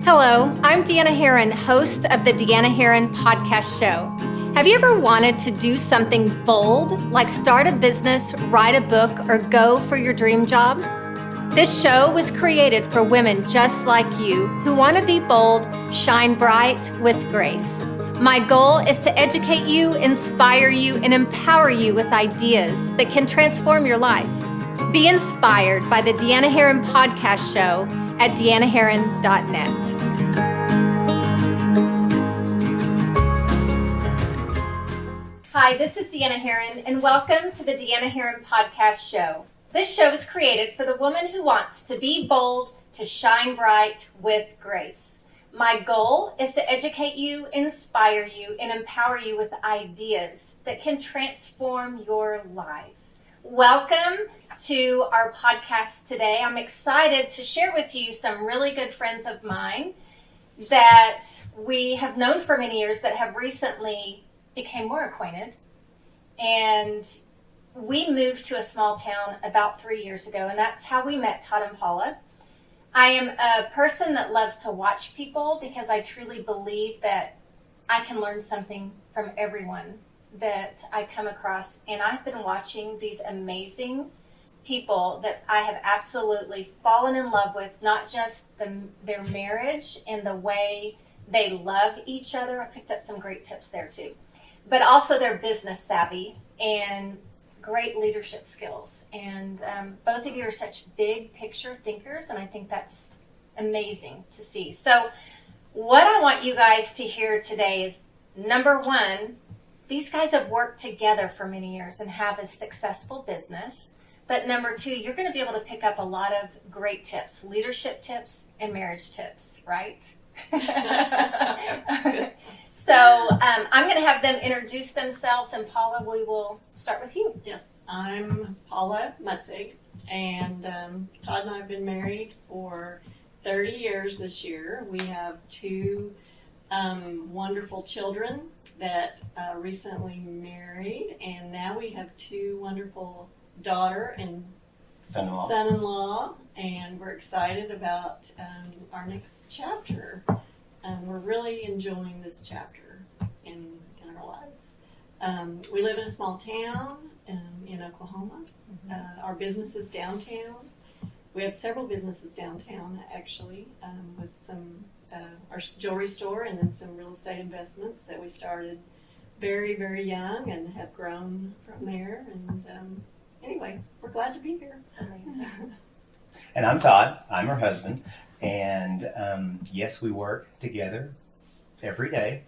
Hello, I'm Deanna Herron, host of the Deanna Herron podcast show. Have you ever wanted to do something bold, like start a business, write a book, or go for your dream job? This show was created for women just like you who want to be bold, shine bright with grace. My goal is to educate you, inspire you, and empower you with ideas that can transform your life. Be inspired by the Deanna Herron podcast show at deannaherron.net. Hi, this is Deanna Herron, and welcome to the Deanna Herron podcast show. This show is created for the woman who wants to be bold, to shine bright with grace. My goal is to educate you, inspire you, and empower you with ideas that can transform your life. Welcome to our podcast today. I'm excited to share with you some really good friends of mine that we have known for many years that have recently became more acquainted. And we moved to a small town about 3 years ago, and that's how we met Todd and Paula. I am a person that loves to watch people because I truly believe that I can learn something from everyone that I come across. And I've been watching these amazing people that I have absolutely fallen in love with, not just their marriage and the way they love each other. I picked up some great tips there too, but also their business savvy and great leadership skills. And both of you are such big picture thinkers, and I think that's amazing to see. So what I want you guys to hear today is, number one, these guys have worked together for many years and have a successful business. But number two, you're going to be able to pick up a lot of great tips, leadership tips and marriage tips, right? So I'm going to have them introduce themselves, and Paula, we will start with you. Yes, I'm Paula Mutzig, and Todd and I have been married for 30 years this year. We have two wonderful children that recently married, and now we have two wonderful daughter and son-in-law, and we're excited about our next chapter. We're really enjoying this chapter in our lives. We live in a small town in Oklahoma. Our business is downtown. We have several businesses downtown, actually, with some our jewelry store and then some real estate investments that we started very, very young and have grown from there. And anyway, we're glad to be here. And I'm Todd. I'm her husband. And yes, we work together every day.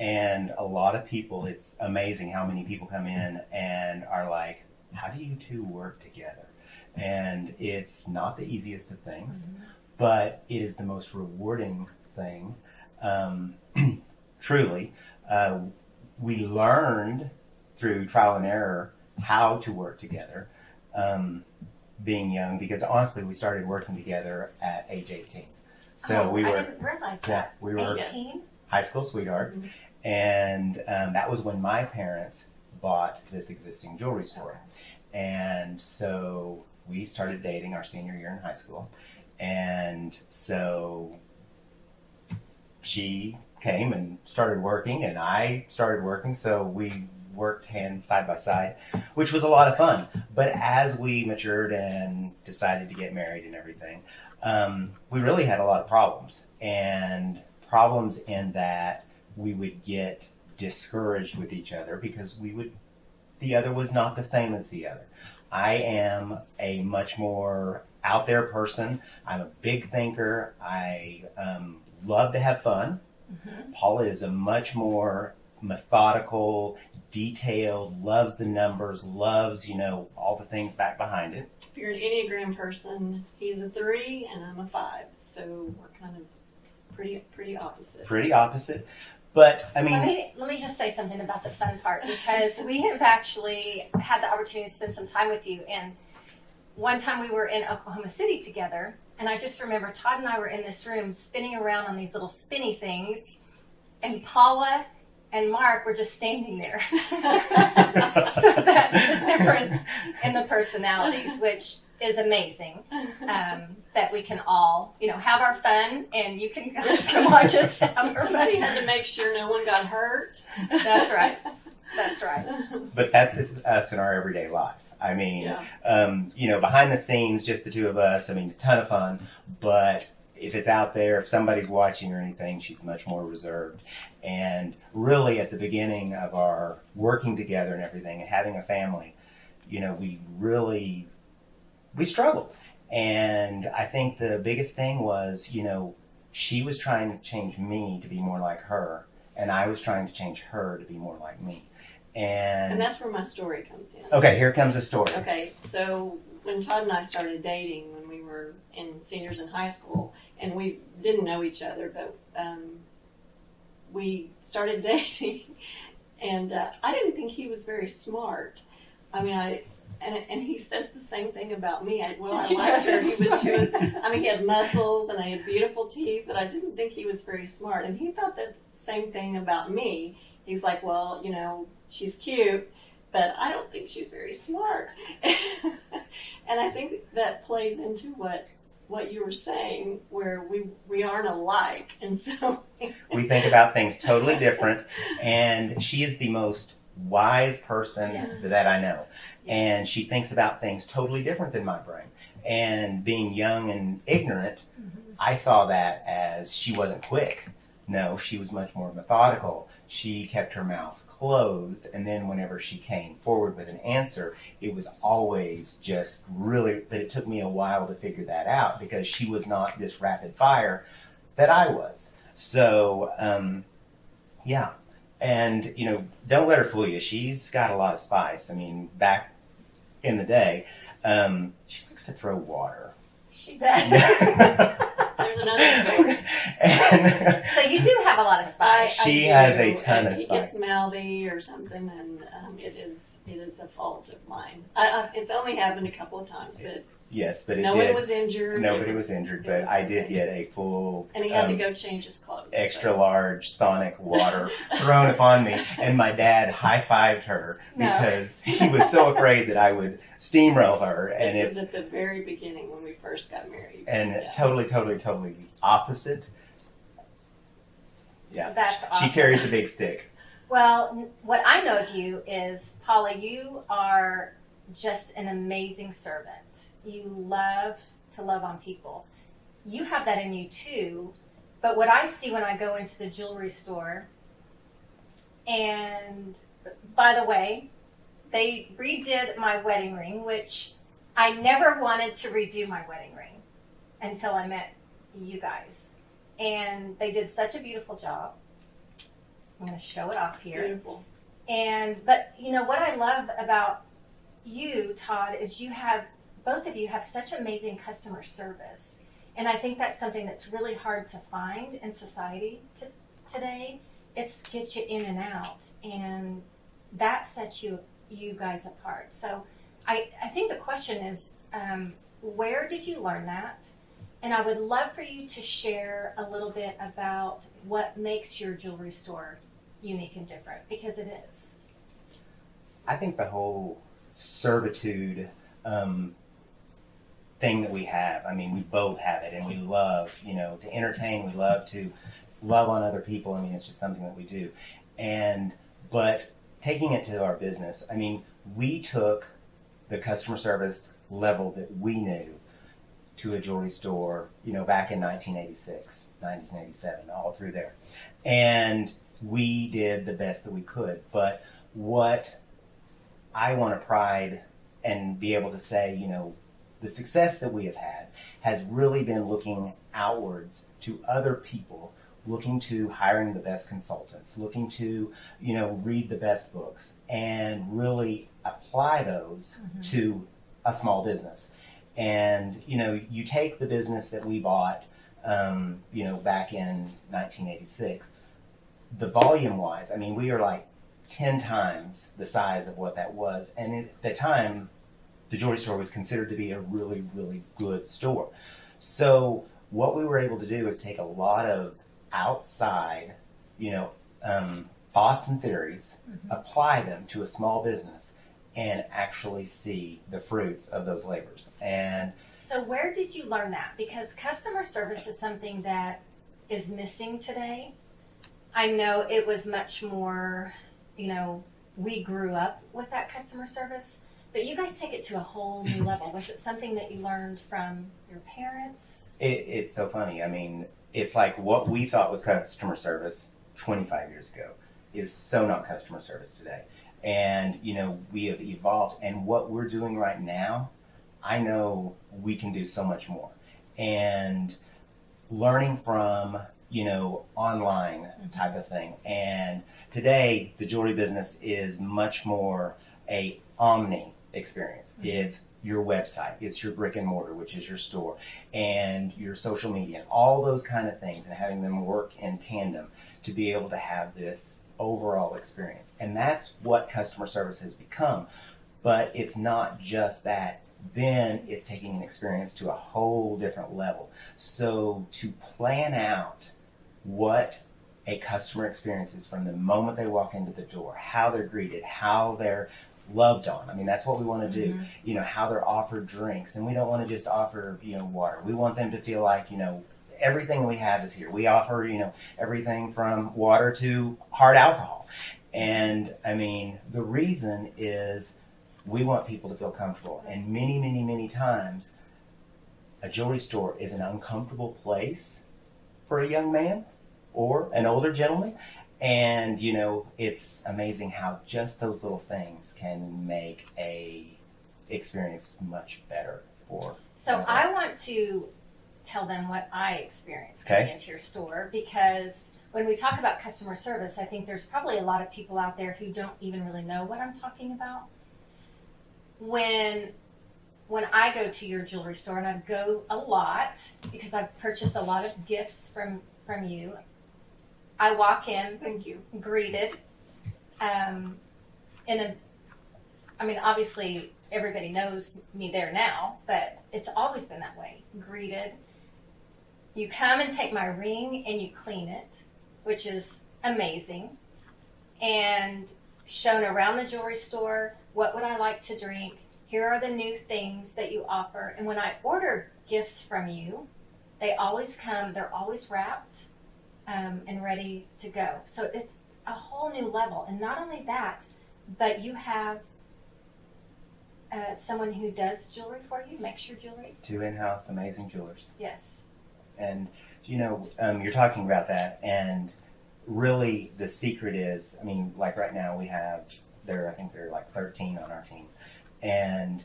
And a lot of people, it's amazing how many people come in and are like, how do you two work together? And it's not the easiest of things, but it is the most rewarding thing. Truly, we learned through trial and error how to work together, being young, because honestly, we started working together at age 18. So I didn't realize that. We were 18? High school sweethearts, and that was when my parents bought this existing jewelry store. And so we started dating our senior year in high school, and so she came and started working, and I started working, so we worked side by side, which was a lot of fun. But as we matured and decided to get married and everything, we really had a lot of problems. And problems in that we would get discouraged with each other because the other was not the same as the other. I am a much more out there person. I'm a big thinker. I love to have fun. Paula is a much more methodical, detailed, loves the numbers, loves, all the things back behind it. If you're an Enneagram person, he's a 3 and I'm a 5. So we're kind of pretty opposite. Pretty opposite. But, I mean... Let me just say something about the fun part, because we have actually had the opportunity to spend some time with you. And one time we were in Oklahoma City together, and I just remember Todd and I were in this room spinning around on these little spinny things, and Paula and Mark were just standing there. So that's the difference in the personalities, which is amazing. that we can all, have our fun, and you can come watch us have our Somebody fun. had to make sure no one got hurt. That's right. That's right. But that's us in our everyday life. I mean, Yeah. Behind the scenes, just the two of us, I mean, a ton of fun. But if it's out there, if somebody's watching or anything, she's much more reserved. And really, at the beginning of our working together and everything and having a family, we struggled. And I think the biggest thing was, she was trying to change me to be more like her, and I was trying to change her to be more like me. And that's where my story comes in. Okay, here comes the story. Okay, so when Todd and I started dating when we were seniors in high school, and we didn't know each other, but we started dating, and I didn't think he was very smart. I mean, and he says the same thing about me. I liked her. He had muscles and I had beautiful teeth, but I didn't think he was very smart. And he thought the same thing about me. He's like, well, she's cute, but I don't think she's very smart. And I think that plays into what you were saying, where we aren't alike. And so we think about things totally different, and she is the most wise person that I know. And she thinks about things totally different than my brain. And being young and ignorant, I saw that as she wasn't quick. No, she was much more methodical. She kept her mouth closed, and then whenever she came forward with an answer, it was always just really, but it took me a while to figure that out because she was not this rapid fire that I was. So, yeah. And, don't let her fool you. She's got a lot of spice. I mean, back in the day, she likes to throw water. She does. There's another story. So you do have a lot of spice. She has a ton of He spice. gets mouthy or something, and it is a fault of mine. It's only happened a couple of times, but Yes, but it no did. one was injured. Nobody was injured, but I did get a full And he had to go change his clothes. extra large Sonic water thrown upon me, and my dad high-fived her because he was so afraid that I would steamroll her. And This was at the very beginning when we first got married. and totally the opposite. Yeah, That's awesome. She carries a big stick. Well, what I know of you is, Paula, you are just an amazing servant. You love to love on people. You have that in you too. But what I see when I go into the jewelry store, and by the way, they redid my wedding ring, which I never wanted to redo my wedding ring until I met you guys. And they did such a beautiful job. I'm going to show it off here. Beautiful. But what I love about you, Todd, is both of you have such amazing customer service. And I think that's something that's really hard to find in society today. It's get you in and out. And that sets you guys apart. So I think the question is, where did you learn that? And I would love for you to share a little bit about what makes your jewelry store unique and different, because it is. I think the whole servitude thing that we have, I mean, we both have it, and we love, to entertain. We love to love on other people. I mean, it's just something that we do. But taking it to our business, I mean, we took the customer service level that we knew to a jewelry store, back in 1986, 1987, all through there. And we did the best that we could. But what I want to pride and be able to say, the success that we have had has really been looking outwards to other people, looking to hiring the best consultants, looking to, read the best books and really apply those to a small business. And, you take the business that we bought, back in 1986, the volume wise, I mean, we are like 10 times the size of what that was. And at the time, the jewelry store was considered to be a really, really good store. So what we were able to do is take a lot of outside, thoughts and theories, apply them to a small business, and actually see the fruits of those labors. And So where did you learn that? Because customer service is something that is missing today. I know it was much more, we grew up with that customer service, but you guys take it to a whole new level. Was it something that you learned from your parents? It's so funny. I mean, it's like what we thought was customer service 25 years ago is so not customer service today. And, we have evolved. And what we're doing right now, I know we can do so much more. And learning from, online type of thing. And today, the jewelry business is much more a omni experience. It's your website, it's your brick and mortar, which is your store, and your social media, and all those kind of things, and having them work in tandem to be able to have this overall experience. And that's what customer service has become. But it's not just that. Then it's taking an experience to a whole different level. So to plan out what a customer experience is from the moment they walk into the door, how they're greeted, how they're loved on. I mean, that's what we want to do. How they're offered drinks. And we don't want to just offer, water. We want them to feel like, everything we have is here. We offer, everything from water to hard alcohol. And I mean, the reason is we want people to feel comfortable. And many, many, many times, a jewelry store is an uncomfortable place for a young man or an older gentleman. And, it's amazing how just those little things can make a experience much better for. So I want to tell them what I experienced coming into your store, because when we talk about customer service, I think there's probably a lot of people out there who don't even really know what I'm talking about. When I go to your jewelry store, and I go a lot because I've purchased a lot of gifts from you, I walk in, Thank you. greeted, obviously everybody knows me there now, but it's always been that way, greeted. You come and take my ring and you clean it, which is amazing, and shown around the jewelry store, what would I like to drink, here are the new things that you offer. And when I order gifts from you, they always come, they're always wrapped and ready to go. So it's a whole new level. And not only that, but you have someone who does jewelry for you, makes your jewelry. 2 in-house amazing jewelers. Yes. And, you're talking about that. And really the secret is, like right now we have, I think there are like 13 on our team. And,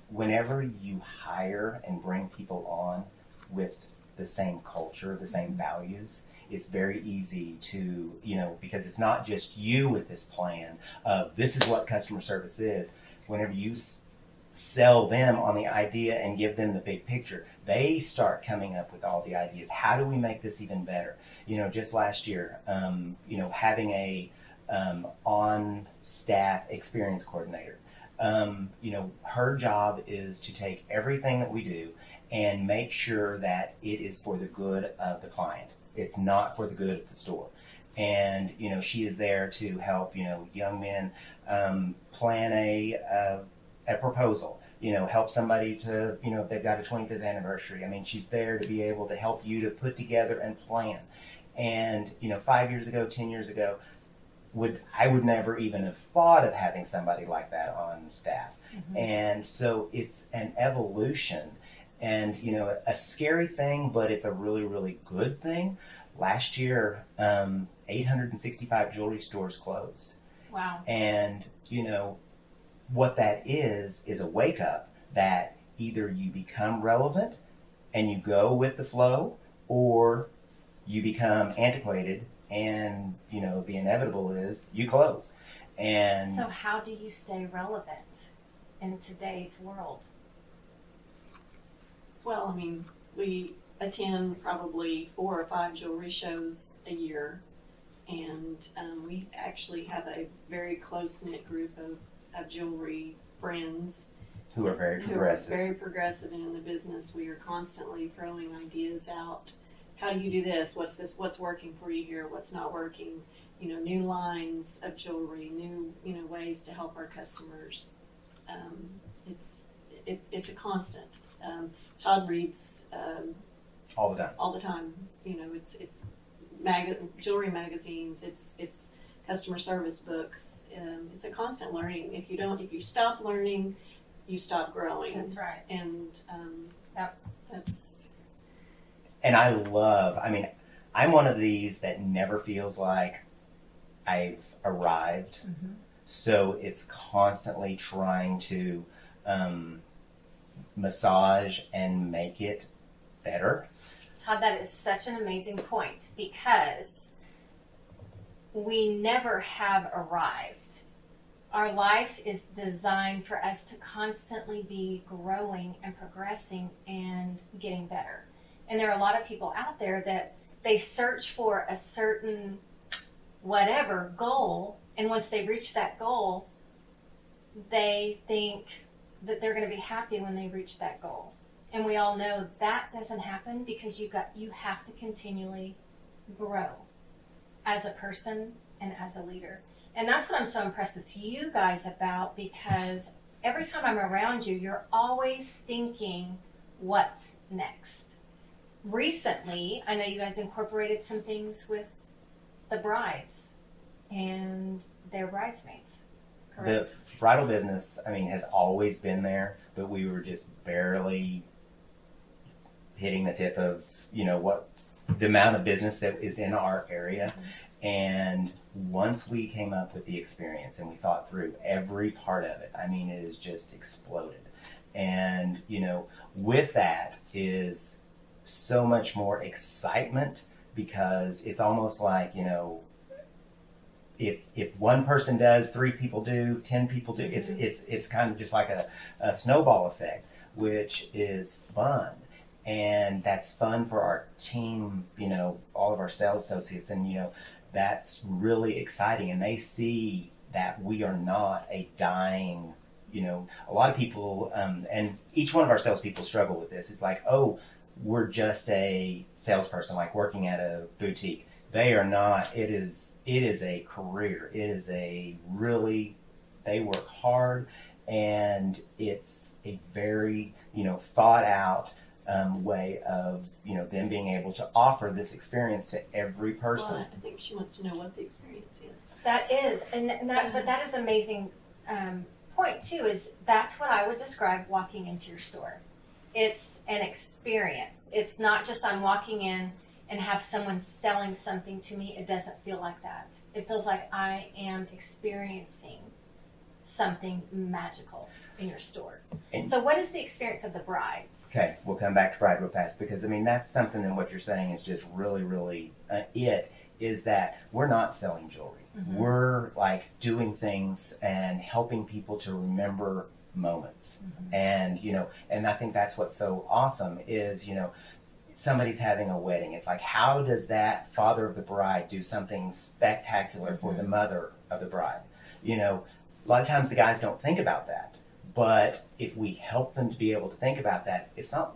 whenever you hire and bring people on with the same culture, the same values, it's very easy to, because it's not just you with this plan of this is what customer service is. Whenever you sell them on the idea and give them the big picture, they start coming up with all the ideas. How do we make this even better? Just last year, having a on-staff experience coordinator. Her job is to take everything that we do and make sure that it is for the good of the client. It's not for the good of the store. And, she is there to help, young men plan a proposal, help somebody to, if they've got a 25th anniversary. She's there to be able to help you to put together and plan. And, 5 years ago, 10 years ago, I would never even have thought of having somebody like that on staff. Mm-hmm. And so it's an evolution and, a scary thing, but it's a really, really good thing. Last year, 865 jewelry stores closed. Wow. And, what that is a wake up that either you become relevant and you go with the flow, or you become antiquated and, the inevitable is you close. And so how do you stay relevant in today's world? Well, we attend probably 4 or 5 jewelry shows a year, and we actually have a very close-knit group of jewelry friends who are very progressive. In the business. We are constantly throwing ideas out. How do you do this? What's working for you here? What's not working? New lines of jewelry, new, ways to help our customers. it's a constant. Todd reads All the time. all the time. You know, it's jewelry magazines. It's customer service books. It's a constant learning. If you stop learning, you stop growing. That's right. And Yep. that's And I mean, I'm one of these that never feels like I've arrived. Mm-hmm. So it's constantly trying to massage and make it better. Todd, that is such an amazing point because we never have arrived. Our life is designed for us to constantly be growing and progressing and getting better. And there are a lot of people out there that they search for a certain whatever goal, and once they reach that goal, they think that they're going to be happy when they reach that goal. And we all know that doesn't happen because you have to continually grow as a person and as a leader. And that's what I'm so impressed with you guys about, because every time I'm around you, you're always thinking, what's next? Recently, I know you guys incorporated some things with the brides and their bridesmaids, correct? The bridal business, I mean, has always been there, but we were just barely hitting the tip of, what the amount of business that is in our area. And once we came up with the experience and we thought through every part of it, I mean, it has just exploded. And, with that is so much more excitement, because it's almost like, if one person does, 3 people do, 10 people do, it's kind of just like a snowball effect, which is fun. And that's fun for our team, all of our sales associates, and, that's really exciting. And they see that we are not a dying, a lot of people, and each one of our salespeople struggle with this. It's like, oh, we're just a salesperson, like working at a boutique. They are not. It is a career. It is they work hard, and it's a very, thought out way of, them being able to offer this experience to every person. Well, I think she wants to know what the experience is. That is, but that is amazing point too. Is that's what I would describe walking into your store. It's an experience. It's not just I'm walking in and have someone selling something to me. It doesn't feel like that. It feels like I am experiencing something magical in your store. And so what is the experience of the brides? Okay, we'll come back to bride real fast, because I mean, that's something that what you're saying is just really, really is that we're not selling jewelry. Mm-hmm. We're like doing things and helping people to remember moments. Mm-hmm. And, and I think that's what's so awesome is, somebody's having a wedding. It's like, how does that father of the bride do something spectacular for the mother of the bride? A lot of times the guys don't think about that. But if we help them to be able to think about that, it's not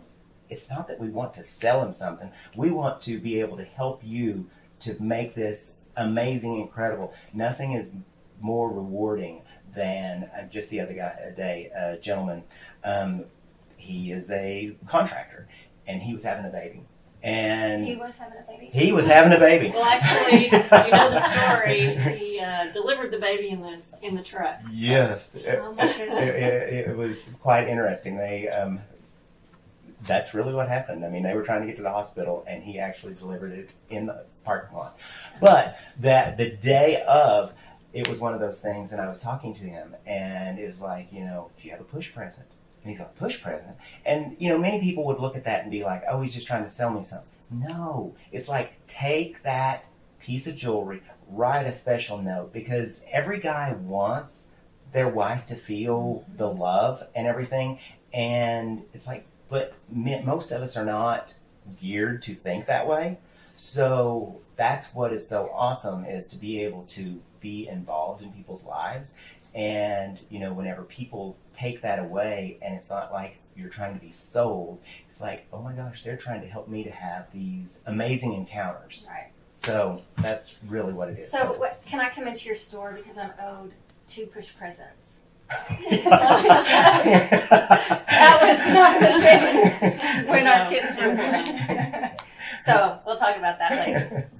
that we want to sell them something. We want to be able to help you to make this amazing, incredible. Nothing is more rewarding than just the other day, a gentleman. He is a contractor, and he was having a baby. And He was having a baby? He was having a baby. Well, actually, you know the story. He delivered the baby in the truck. So. Yes. Oh my goodness. It was quite interesting. That's really what happened. I mean, they were trying to get to the hospital, and he actually delivered it in the parking lot. But the day of, it was one of those things, and I was talking to him, and it was like, if you have a push present. And he's like, push present? And, many people would look at that and be like, oh, he's just trying to sell me something. No, it's like, take that piece of jewelry, write a special note, because every guy wants their wife to feel the love and everything. And it's like, but most of us are not geared to think that way. So that's what is so awesome, is to be able to be involved in people's lives. And, whenever people take that away, and it's not like you're trying to be sold, it's like, oh my gosh, they're trying to help me to have these amazing encounters. Right. So that's really what it is. So can I come into your store because I'm owed 2 push presents? That was not the thing when our kids were born. So we'll talk about that later.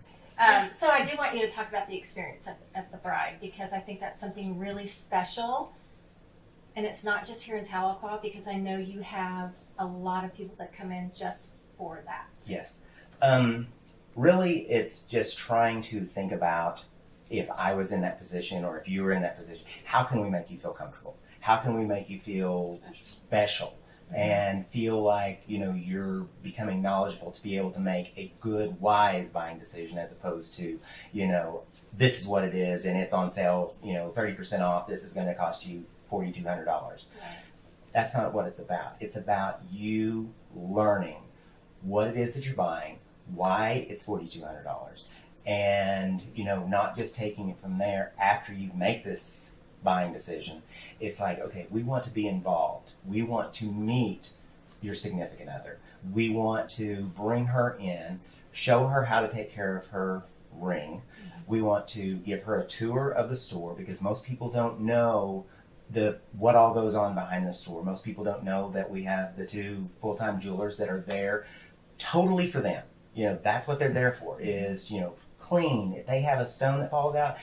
So I do want you to talk about the experience of the bride, because I think that's something really special. And it's not just here in Tahlequah, because I know you have a lot of people that come in just for that. Yes. Really, it's just trying to think about, if I was in that position or if you were in that position, how can we make you feel comfortable? How can we make you feel special and feel like, you're becoming knowledgeable to be able to make a good, wise buying decision, as opposed to, this is what it is and it's on sale, 30% off. This is going to cost you $4,200. Right. That's not what it's about. It's about you learning what it is that you're buying, why it's $4,200, and not just taking it from there after you make this buying decision. It's like, okay, we want to be involved. We want to meet your significant other. We want to bring her in, show her how to take care of her ring. We want to give her a tour of the store, because most people don't know what all goes on behind the store. Most people don't know that we have the 2 full-time jewelers that are there totally for them. That's what they're there for, is, clean. If they have a stone that falls out,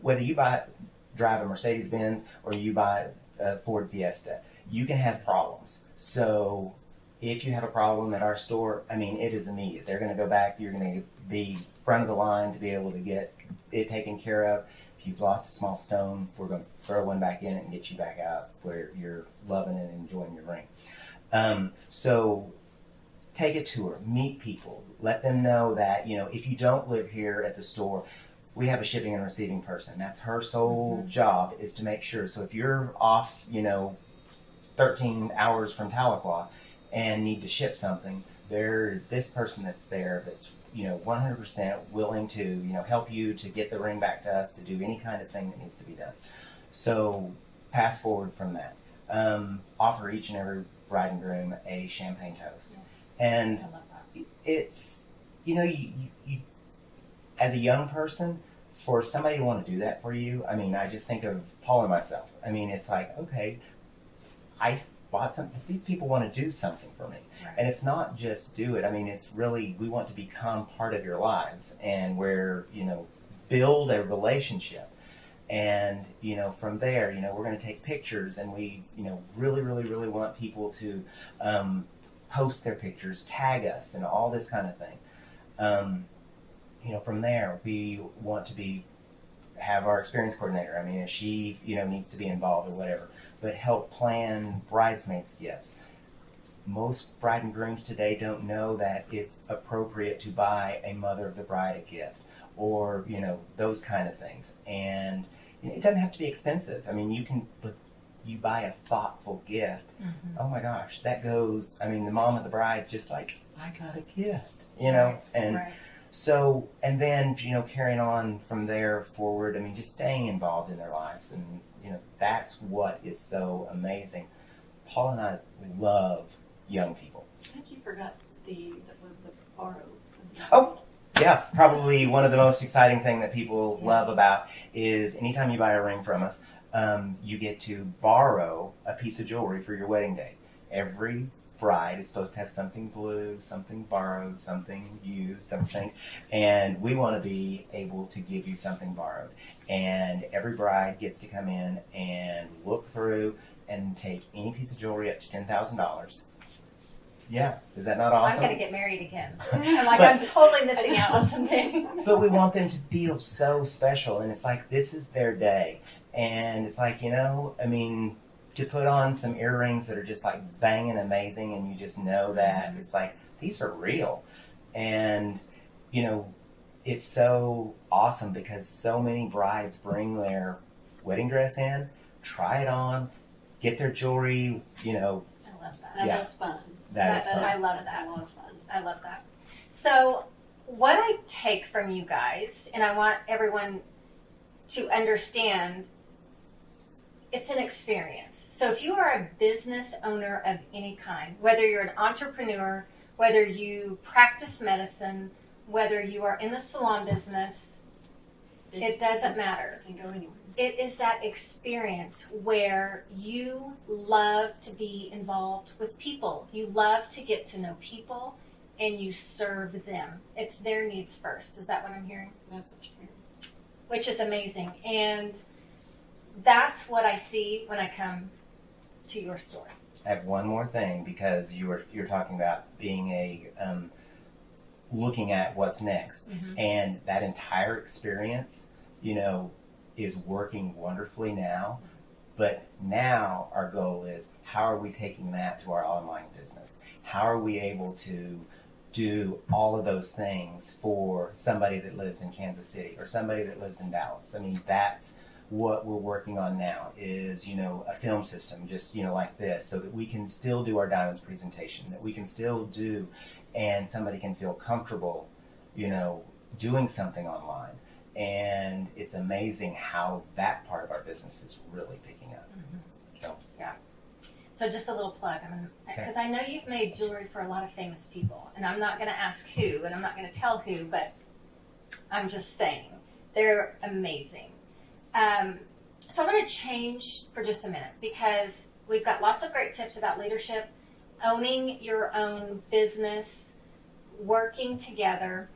whether you drive a Mercedes-Benz or you buy a Ford Fiesta, you can have problems. So if you have a problem at our store, it is immediate. They're going to go back. You're going to be front of the line to be able to get it taken care of. If you've lost a small stone, we're going to throw one back in it and get you back out where you're loving and enjoying your ring. So take a tour, meet people, let them know that, if you don't live here at the store, we have a shipping and receiving person. That's her sole job, is to make sure. So if you're off, 13 hours from Tahlequah and need to ship something, there's this person that's there that's 100% willing to help you to get the ring back to us, to do any kind of thing that needs to be done. So pass forward from that. Offer each and every bride and groom a champagne toast. Yes. And it's you as a young person, for somebody to want to do that for you, I just think of Paula and myself. It's like, okay, I bought something. These people want to do something for me. Right. And it's not just do it. It's really, we want to become part of your lives, and where, build a relationship. And, from there, we're going to take pictures, and we, really, really, really want people to post their pictures, tag us, and all this kind of thing. From there, we want to have our experience coordinator. If she, needs to be involved or whatever, but help plan bridesmaids' gifts. Most bride and grooms today don't know that it's appropriate to buy a mother of the bride a gift, or, those kind of things. And it doesn't have to be expensive. You buy a thoughtful gift. Mm-hmm. Oh my gosh, that goes, the mom of the bride's just like, I got a gift, and right. So, and then, carrying on from there forward, just staying involved in their lives. And, that's what is so amazing. Paul and I love young people. I think you forgot the borrow. Oh, yeah. Probably one of the most exciting thing that people love about is anytime you buy a ring from us, you get to borrow a piece of jewelry for your wedding day. Every bride is supposed to have something blue, something borrowed, something used, something, and we want to be able to give you something borrowed. And every bride gets to come in and look through and take any piece of jewelry up to $10,000. Yeah, is that not awesome? I'm going to get married again. I'm totally missing out on some things. But we want them to feel so special, and it's like, this is their day. And it's like, to put on some earrings that are just like banging amazing, and you just know that it's like, these are real. And, it's so awesome because so many brides bring their wedding dress in, try it on, get their jewelry, I love that. That's fun. That is fun. I love that. A lot of fun. I love that. So what I take from you guys, and I want everyone to understand, it's an experience. So if you are a business owner of any kind, whether you're an entrepreneur, whether you practice medicine, whether you are in the salon business, It doesn't matter. It can go anywhere. It is that experience where you love to be involved with people. You love to get to know people and you serve them. It's their needs first. Is that what I'm hearing? That's what you're hearing. Which is amazing. And that's what I see when I come to your store. I have one more thing, because you're talking about being looking at what's next, and that entire experience, is working wonderfully now. But now our goal is, how are we taking that to our online business? How are we able to do all of those things for somebody that lives in Kansas City or somebody that lives in Dallas? I mean, that's what we're working on now, is a film system just like this, so that we can still do our diamonds presentation, that we can still do, and somebody can feel comfortable doing something online. And it's amazing how that part of our business is really picking up. So just a little plug, because I know you've made jewelry for a lot of famous people, and I'm not going to ask who, and I'm not going to tell who, but I'm just saying they're amazing. So I'm going to change for just a minute, because we've got lots of great tips about leadership, owning your own business, working together.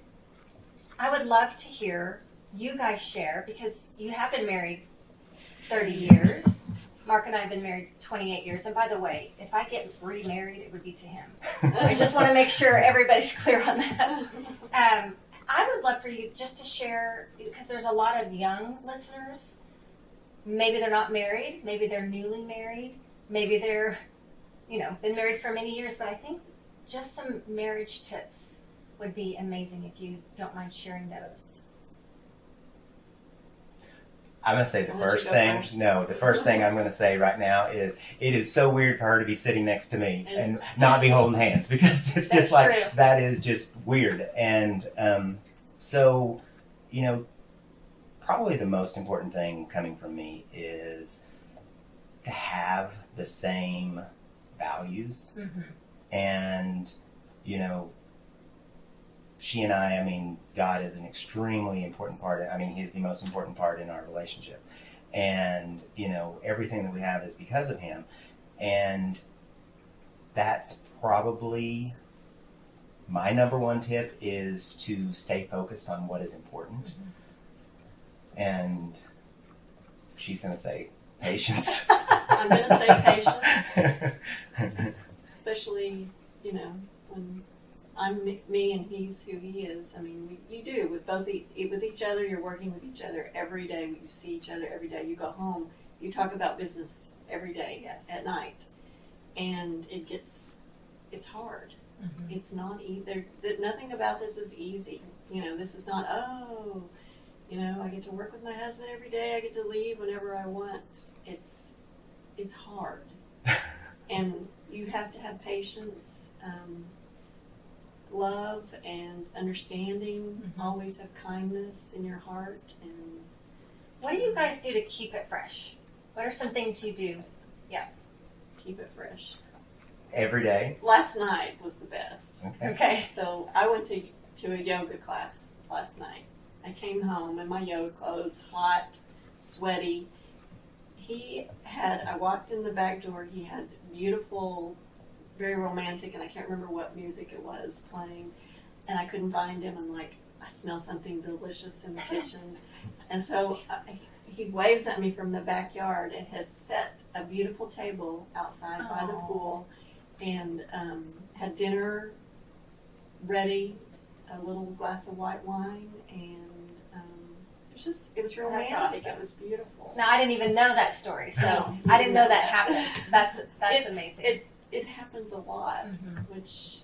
I would love to hear you guys share, because you have been married 30 years. Mark and I have been married 28 years. And by the way, if I get remarried, it would be to him. I just want to make sure everybody's clear on that. I would love for you just to share, because there's a lot of young listeners. Maybe they're not married. Maybe they're newly married. Maybe they're, been married for many years. But I think just some marriage tips would be amazing if you don't mind sharing those. I'm going to say the first thing. No, the first thing I'm going to say right now is, it is so weird for her to be sitting next to me and not be holding hands, because it's just like, true. That is just weird. And so, probably the most important thing coming from me is to have the same values. And, she and I, God is an extremely important part. He's the most important part in our relationship. And, everything that we have is because of him. And that's probably my number one tip, is to stay focused on what is important. And she's going to say patience. I'm going to say patience. Especially, when I'm me and he's who he is. You do with each other. You're working with each other every day. You see each other every day. You go home. You talk about business every day at night, and it's hard. It's not either. Nothing about this is easy. This is not. I get to work with my husband every day. I get to leave whenever I want. It's hard, and you have to have patience. Love and understanding. Always have kindness in your heart. And what do you guys do to keep it fresh? What are some things you do? Keep it fresh. Every day. Last night was the best. Okay. So I went to a yoga class last night. I came home in my yoga clothes, hot, sweaty. I walked in the back door. He had beautiful, very romantic, and I can't remember what music it was playing, and I couldn't find him. I'm like, I smell something delicious in the kitchen. And so he waves at me from the backyard and has set a beautiful table outside by the pool, and had dinner ready, a little glass of white wine, and it was romantic. Awesome. It was beautiful. Now, I didn't even know that story, so I didn't know that happens. That's amazing. It happens a lot, which,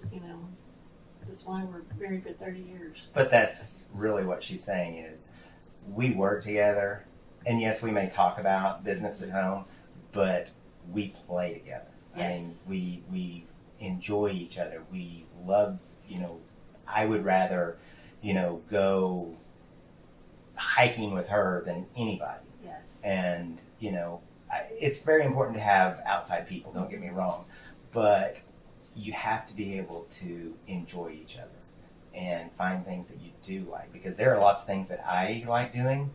that's why we're married for 30 years. But that's really what she's saying, is we work together, and yes, we may talk about business at home, but we play together. Yes. We enjoy each other. We love, I would rather, go hiking with her than anybody. Yes. And, it's very important to have outside people, don't get me wrong, but you have to be able to enjoy each other. and find things that you do like, because there are lots of things that I like doing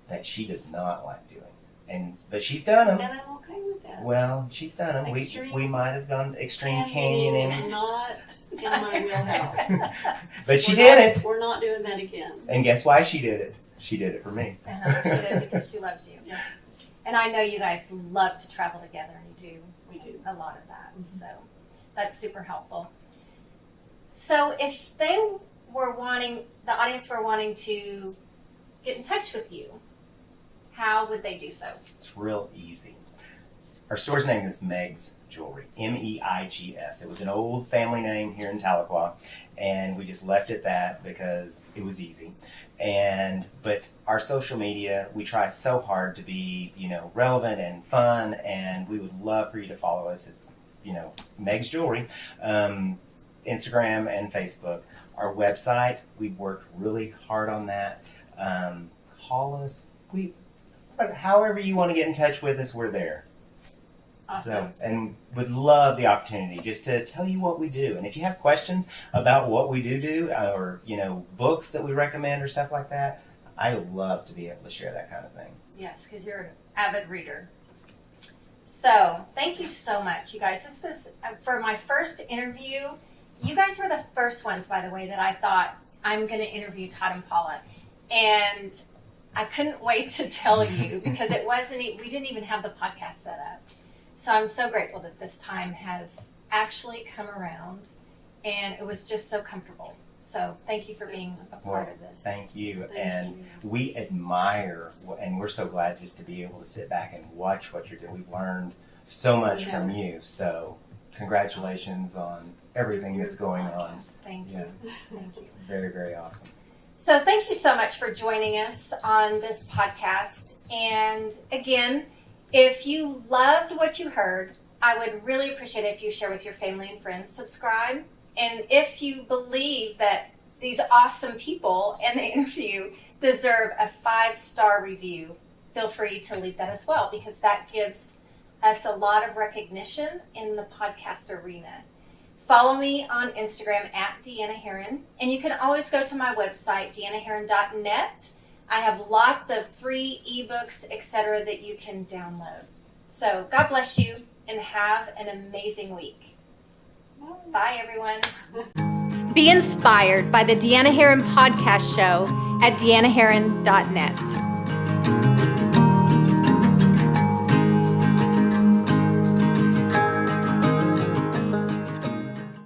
that she does not like doing, but she's done them. And I'm okay with that. Well, she's done them. We might have gone extreme canyoning. Not in my wheelhouse. But she did it. We're not doing that again. And guess why she did it? She did it for me. She did it because she loves you. Yeah. And I know you guys love to travel together, and you do. We do. A lot of that. So that's super helpful. So if they were wanting, the audience were wanting to get in touch with you, how would they do so? It's real easy. Our store's name is Meg's Jewelry, Meigs. It was an old family name here in Tahlequah, and we just left it that because it was easy. But our social media, we try so hard to be, relevant and fun, and we would love for you to follow us. It's, Meg's Jewelry, Instagram and Facebook. Our website, we've worked really hard on that. Call us. However you want to get in touch with us, we're there. Awesome. So, and would love the opportunity just to tell you what we do. And if you have questions about what we do, or books that we recommend or stuff like that, I would love to be able to share that kind of thing. Yes, because you're an avid reader. So thank you so much, you guys. This was for my first interview. You guys were the first ones, by the way, that I thought I'm going to interview Todd and Paula, and I couldn't wait to tell you because we didn't even have the podcast set up. So I'm so grateful that this time has actually come around, and it was just so comfortable. So thank you for being a part of this. Thank you. Thank you. We admire, and we're so glad just to be able to sit back and watch what you're doing. We've learned so much from you. So congratulations on everything that's going on. Thank you. Yeah. Thank you. It's very, very awesome. So thank you so much for joining us on this podcast. And again, if you loved what you heard, I would really appreciate it if you share with your family and friends, subscribe. And if you believe that these awesome people in the interview deserve a 5-star review, feel free to leave that as well, because that gives us a lot of recognition in the podcast arena. Follow me on Instagram at Deanna Herron, and you can always go to my website, deannaherron.net. I have lots of free ebooks, etc., that you can download. So God bless you, and have an amazing week. Bye, everyone. Be inspired by the Deanna Herron podcast show at deannaherron.net.